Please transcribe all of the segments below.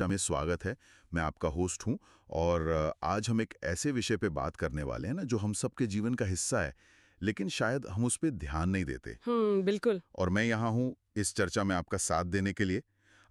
में स्वागत है। मैं आपका होस्ट हूं और आज हम एक ऐसे विषय पे बात करने वाले हैं ना जो हम सबके जीवन का हिस्सा है, लेकिन शायद हम उस पे ध्यान नहीं देते। बिल्कुल। और मैं यहाँ हूँ इस चर्चा में आपका साथ देने के लिए।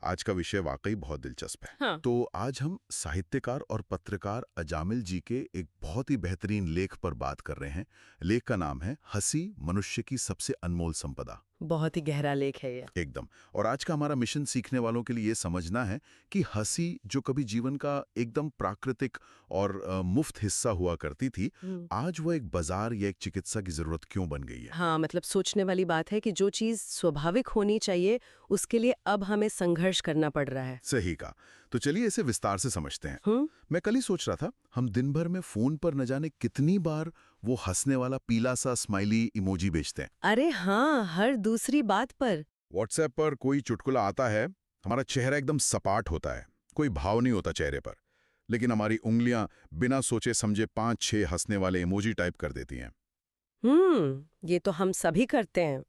आज का विषय वाकई बहुत दिलचस्प है। हाँ। तो आज हम साहित्यकार और पत्रकार अजामिल जी के एक बहुत ही बेहतरीन लेख पर बात कर रहे हैं। लेख का नाम है हंसी मनुष्य की सबसे अनमोल संपदा। बहुत ही गहरा लेख है ये। एकदम। और आज का हमारा मिशन सीखने वालों के लिए ये समझना है कि हंसी जो कभी जीवन का एकदम प्राकृतिक और मुफ्त हिस्सा हुआ करती थी, आज वो एक बाजार या एक चिकित्सा की जरूरत क्यों बन गई है। हाँ, मतलब सोचने वाली बात है कि जो चीज स्वाभाविक होनी चाहिए उसके लिए अब हमें संघर्ष करना पड़ रहा है। सही कहा। तो चलिए इसे विस्तार से समझते हैं। मैं कल ही सोच रहा था, हम दिन भर में फोन पर न जाने कितनी बार वो हंसने वाला पीला सा स्माइली इमोजी भेजते हैं। अरे हाँ, हर दूसरी बात पर। व्हाट्सएप पर कोई चुटकुला आता है, हमारा चेहरा एकदम सपाट होता है, कोई भाव नहीं होता चेहरे पर, लेकिन हमारी उंगलियां बिना सोचे समझे 5-6 हंसने वाले इमोजी टाइप कर देती हैं। ये तो हम सभी करते हैं।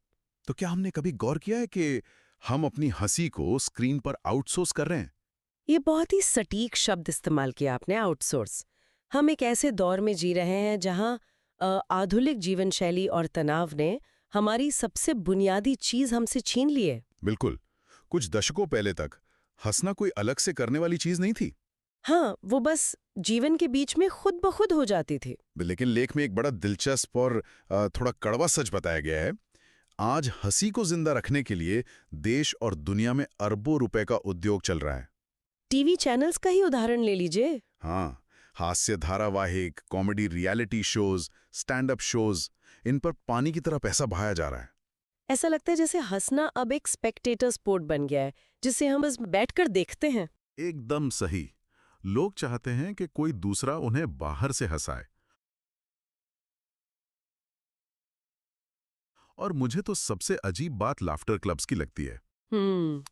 तो क्या हमने कभी गौर किया है कि हम अपनी हंसी को स्क्रीन पर आउटसोर्स कर रहे हैं। ये बहुत ही सटीक शब्द इस्तेमाल किया आपने, आउटसोर्स। हम एक ऐसे दौर में जी रहे हैं जहां आधुनिक जीवन शैली और तनाव ने हमारी सबसे बुनियादी चीज हमसे छीन ली है। बिल्कुल। कुछ दशकों पहले तक हंसना कोई अलग से करने वाली चीज नहीं थी। हाँ, वो बस जीवन के बीच में खुद ब खुद हो जाती थी। लेकिन लेख में एक बड़ा दिलचस्प और थोड़ा कड़वा सच बताया गया है। आज हंसी को जिंदा रखने के लिए देश और दुनिया में अरबों रुपए का उद्योग चल रहा है। टीवी चैनल्स का ही उदाहरण ले लीजिए। हाँ, हास्य धारावाहिक, comedy reality shows, stand up shows, इन पर पानी की तरह पैसा बहाया जा रहा है। ऐसा लगता है जैसे हंसना अब एक स्पेक्टेटर स्पोर्ट बन गया है, जिसे हम बस बैठकर देखते हैं। एकदम सही। लोग चाहते हैं कि कोई दूसरा उन्हें बाहर से हंसाए। और मुझे तो सबसे अजीब बात लाफ्टर क्लब्स की लगती है।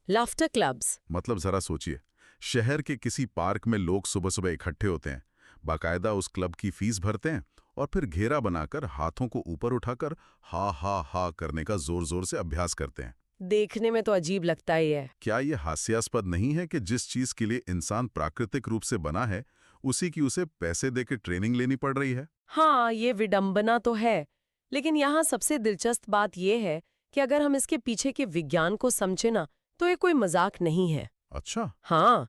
Laughter clubs. मतलब जरा सोचिए, शहर के किसी पार्क में लोग सुबह सुबह इकट्ठे होते हैं, बाकायदा उस क्लब की फीस भरते हैं और फिर घेरा बनाकर हाथों को ऊपर उठाकर हा हा हा करने का जोर जोर से अभ्यास करते हैं। देखने में तो अजीब लगता ही है। क्या ये हास्यास्पद नहीं है कि जिस चीज के लिए इंसान प्राकृतिक रूप से बना है, उसी की उसे पैसे देकर ट्रेनिंग लेनी पड़ रही है। हाँ, ये विडंबना तो है, लेकिन यहाँ सबसे दिलचस्प बात यह है कि अगर हम इसके पीछे के विज्ञान को समझे ना, तो ये कोई मजाक नहीं है। अच्छा। हाँ,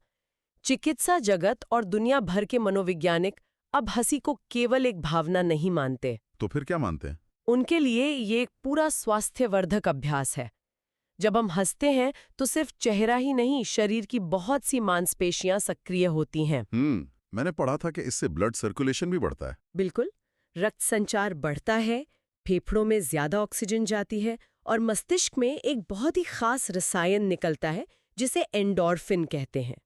चिकित्सा जगत और दुनिया भर के मनोवैज्ञानिक अब हंसी को केवल एक भावना नहीं मानते। तो फिर क्या मानते हैं? उनके लिए ये एक पूरा स्वास्थ्यवर्धक अभ्यास है। जब हम हंसते हैं तो सिर्फ चेहरा ही नहीं, शरीर की बहुत सी मांसपेशियां सक्रिय होती हैं। मैंने पढ़ा था कि इससे ब्लड सर्कुलेशन भी बढ़ता है। बिल्कुल, रक्त संचार बढ़ता है, फेफड़ों में ज्यादा ऑक्सीजन जाती है और मस्तिष्क में एक बहुत ही खास रसायन निकलता है जिसे एंडोर्फिन कहते हैं।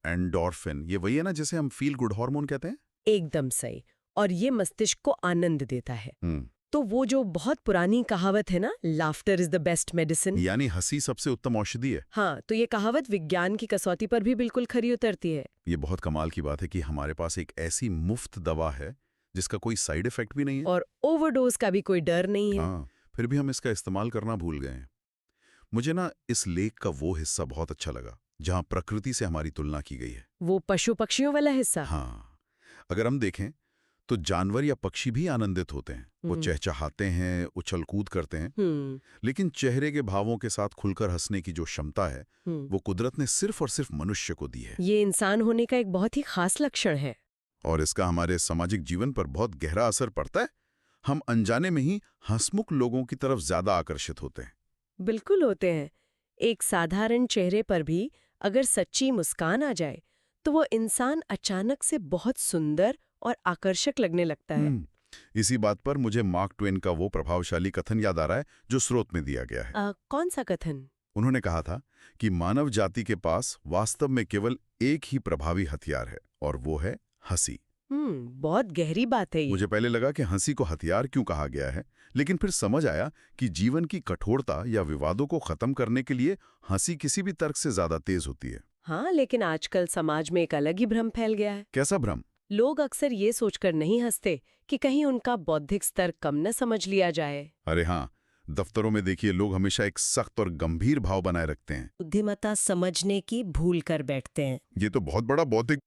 एंडोर्फिन, ये वही है ना जिसे हम फील गुड हार्मोन कहते हैं? एकदम सही। और ये मस्तिष्क को आनंद देता है। तो वो जो बहुत पुरानी कहावत है ना, laughter is the best medicine, यानी हंसी सबसे उत्तम औषधि है। हाँ, तो ये कहावत विज्ञान की कसौटी पर भी बिल्कुल खरी उतरती है। ये बहुत कमाल की बात है कि हमारे पास एक ऐसी मुफ्त दवा है जिसका कोई साइड इफेक्ट भी नहीं है और ओवरडोज का भी कोई डर नहीं है। हाँ, फिर भी हम इसका इस्तेमाल करना भूल गए हैं। मुझे ना इस लेख का वो हिस्सा बहुत अच्छा लगा जहां प्रकृति से हमारी तुलना की गई है। वो पशु पक्षियों वाला हिस्सा। हाँ, अगर हम देखें तो जानवर या पक्षी भी आनंदित होते हैं। वो चहचहाते हैं, उछल कूद करते हैं, लेकिन चेहरे के भावों के साथ खुलकर हंसने की जो क्षमता है, वो कुदरत ने सिर्फ और सिर्फ मनुष्य को दी है। ये इंसान होने का एक बहुत ही खास लक्षण है। और इसका हमारे सामाजिक जीवन पर बहुत गहरा असर पड़ता है। हम अनजाने में ही हंसमुख लोगों की तरफ ज्यादा आकर्षित होते हैं। बिल्कुल होते हैं। एक साधारण चेहरे पर भी अगर सच्ची मुस्कान आ जाए तो वो इंसान अचानक से बहुत सुंदर और आकर्षक लगने लगता है। इसी बात पर मुझे मार्क ट्वेन का वो प्रभावशाली कथन याद आ रहा है जो स्रोत में दिया गया है। कौन सा कथन? उन्होंने कहा था कि मानव जाति के पास वास्तव में केवल एक ही प्रभावी हथियार है और वो है हंसी। बहुत गहरी बात है ये। मुझे पहले लगा कि हंसी को हथियार क्यों कहा गया है, लेकिन फिर समझ आया कि जीवन की कठोरता या विवादों को खत्म करने के लिए हंसी किसी भी तर्क से ज्यादा तेज होती है। हाँ, लेकिन आजकल समाज में एक अलग ही भ्रम फैल गया है। कैसा भ्रम? लोग अक्सर ये सोचकर नहीं हंसते कि कहीं उनका बौद्धिक स्तर कम न समझ लिया जाए। अरे हाँ, दफ्तरों में देखिए, लोग हमेशा एक सख्त और गंभीर भाव बनाए रखते हैं। बुद्धिमत्ता समझने की भूल कर बैठते हैं। ये तो बहुत बड़ा बौद्धिक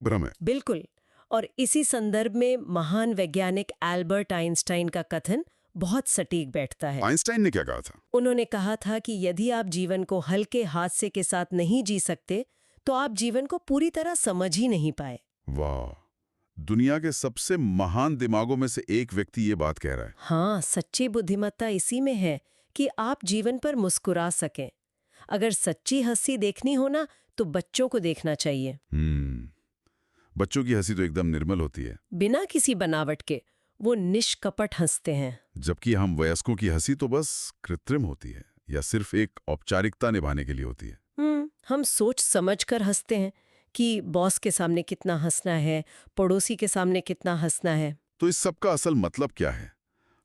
भ्रम है। बिल्कुल। और इसी संदर्भ में महान वैज्ञानिक एल्बर्ट आइंस्टाइन का कथन बहुत सटीक बैठता है। आइंस्टाइन ने क्या कहा था? उन्होंने कहा था कि यदि आप जीवन को हल्के हादसे के साथ नहीं जी सकते, तो आप जीवन को पूरी तरह समझ ही नहीं पाए। वाह, दुनिया के सबसे महान दिमागों में से एक व्यक्ति ये बात कह रहा है। हाँ, सच्ची बुद्धिमत्ता इसी में है कि आप जीवन पर मुस्कुरा सकें। अगर सच्ची हंसी देखनी हो ना, तो बच्चों को देखना चाहिए। बच्चों की हंसी तो एकदम निर्मल होती है, बिना किसी बनावट के वो निष्कपट हंसते हैं। जबकि हम वयस्कों की हंसी तो बस कृत्रिम होती है या सिर्फ एक औपचारिकता निभाने के लिए होती है। हम सोच समझ कर हंसते हैं कि बॉस के सामने कितना हंसना है, पड़ोसी के सामने कितना हंसना है। तो इस सब का असल मतलब क्या है?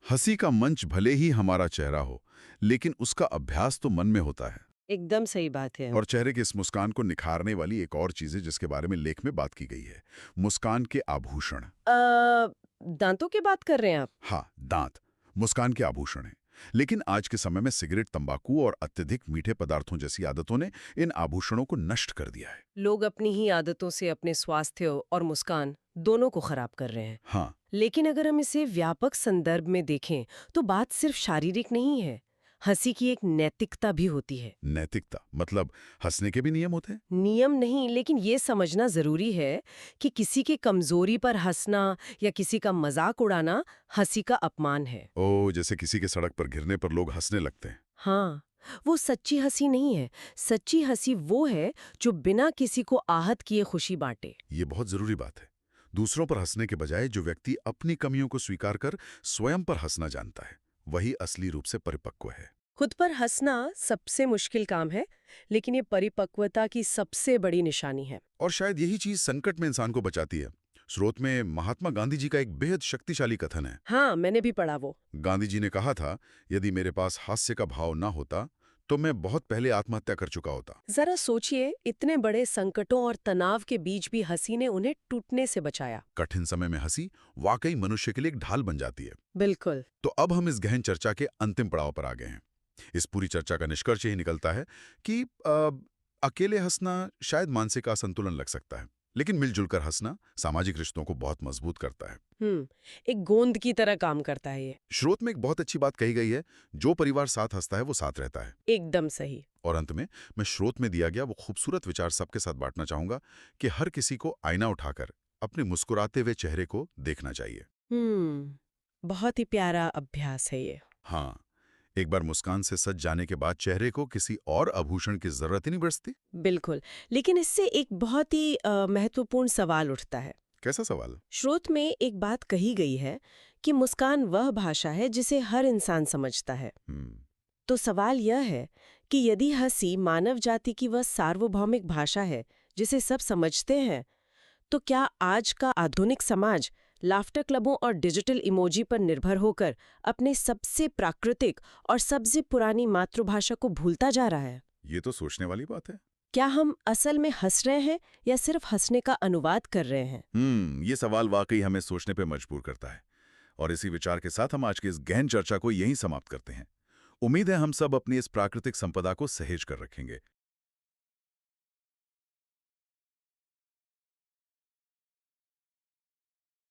हंसी का मंच भले ही हमारा चेहरा हो, लेकिन उसका अभ्यास तो मन में होता है। एकदम सही बात है। और चेहरे की इस मुस्कान को निखारने वाली एक और चीज है जिसके बारे में लेख में बात की गई है, मुस्कान के आभूषण। दांतों की बात कर रहे हैं आप? हाँ, दांत मुस्कान के आभूषण हैं। लेकिन आज के समय में सिगरेट, तंबाकू और अत्यधिक मीठे पदार्थों जैसी आदतों ने इन आभूषणों को नष्ट कर दिया है। लोग अपनी ही आदतों से अपने स्वास्थ्य और मुस्कान दोनों को खराब कर रहे हैं। हाँ, लेकिन अगर हम इसे व्यापक संदर्भ में देखें, तो बात सिर्फ शारीरिक नहीं है। हंसी की एक नैतिकता भी होती है। नैतिकता मतलब हंसने के भी नियम होते हैं? नियम नहीं, लेकिन ये समझना जरूरी है कि किसी की कमजोरी पर हंसना या किसी का मजाक उड़ाना हंसी का अपमान है। ओ, जैसे किसी के सड़क पर गिरने पर लोग हंसने लगते हैं। हाँ, वो सच्ची हंसी नहीं है। सच्ची हंसी वो है जो बिना किसी को आहत किए खुशी बांटे। ये बहुत जरूरी बात है। दूसरों पर हंसने के बजाय जो व्यक्ति अपनी कमियों को स्वीकार कर स्वयं पर हंसना जानता है, वही असली रूप से परिपक्व है। खुद पर हंसना सबसे मुश्किल काम है, लेकिन ये परिपक्वता की सबसे बड़ी निशानी है। और शायद यही चीज संकट में इंसान को बचाती है। स्रोत में महात्मा गांधी जी का एक बेहद शक्तिशाली कथन है। हाँ, मैंने भी पढ़ा वो। गांधी जी ने कहा था, यदि मेरे पास हास्य का भाव ना होता तो मैं बहुत पहले आत्महत्या कर चुका होता। जरा सोचिए, इतने बड़े संकटों और तनाव के बीच भी हंसी ने उन्हें टूटने से बचाया। कठिन समय में हंसी वाकई मनुष्य के लिए एक ढाल बन जाती है। बिल्कुल। तो अब हम इस गहन चर्चा के अंतिम पड़ाव पर आ गए हैं। इस पूरी चर्चा का निष्कर्ष यही निकलता है कि अकेले हंसना शायद मानसिक असंतुलन लग सकता है, लेकिन मिलजुल कर हंसना सामाजिक रिश्तों को बहुत मजबूत करता है। एक गोंद की तरह काम करता है ये। स्रोत में एक बहुत अच्छी बात कही गई है, जो परिवार साथ हंसता है वो साथ रहता है। एकदम सही। और अंत में मैं स्रोत में दिया गया वो खूबसूरत विचार सबके साथ बांटना चाहूंगा कि हर किसी को आईना उठाकर अपने मुस्कुराते हुए चेहरे को देखना चाहिए। बहुत ही प्यारा अभ्यास है ये। हाँ, एक बार मुस्कान से सज जाने के बाद चेहरे को किसी और आभूषण की जरूरत ही नहीं बचती। बिल्कुल। लेकिन इससे एक बहुत ही महत्वपूर्ण सवाल उठता है। कैसा सवाल? स्रोत में एक बात कही गई है कि मुस्कान वह भाषा है जिसे हर इंसान समझता है। तो सवाल यह है कि यदि हंसी मानव जाति की वह सार्वभौमिक भाषा है जिसे सब समझते हैं, तो क्या आज का आधुनिक समाज लाफ्टर क्लबों और डिजिटल इमोजी पर निर्भर होकर अपने सबसे प्राकृतिक और सबसे पुरानी मातृभाषा को भूलता जा रहा है? ये तो सोचने वाली बात है। क्या हम असल में हंस रहे हैं या सिर्फ हंसने का अनुवाद कर रहे हैं? ये सवाल वाकई हमें सोचने पे मजबूर करता है। और इसी विचार के साथ हम आज की इस गहन चर्चा को यहीं समाप्त करते हैं। उम्मीद है हम सब अपनी इस प्राकृतिक संपदा को सहेज कर रखेंगे।